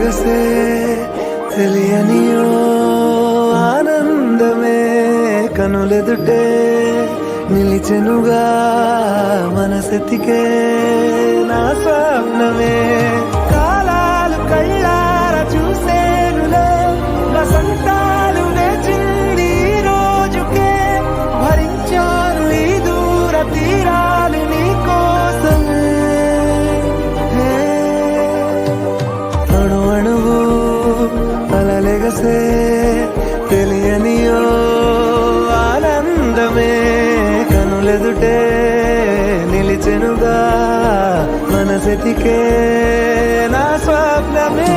అలలెగసే తెలియనియో ఆనందమే కనులెదుటే నిలిచెనుగా మనసెతికే నా స్వప్నమే కాలాలు కళ్ళార చూసేనులే వసంతాలు వేచింది ఈ రోజుకే భరించాను ఈ దూర తీరాలు నీ కోసమే అణు అణువు అలలెగసే తెలియనియో ఆనందమే కనులెదుటే నిలిచెనుగా మనసెతికే నా స్వప్నమే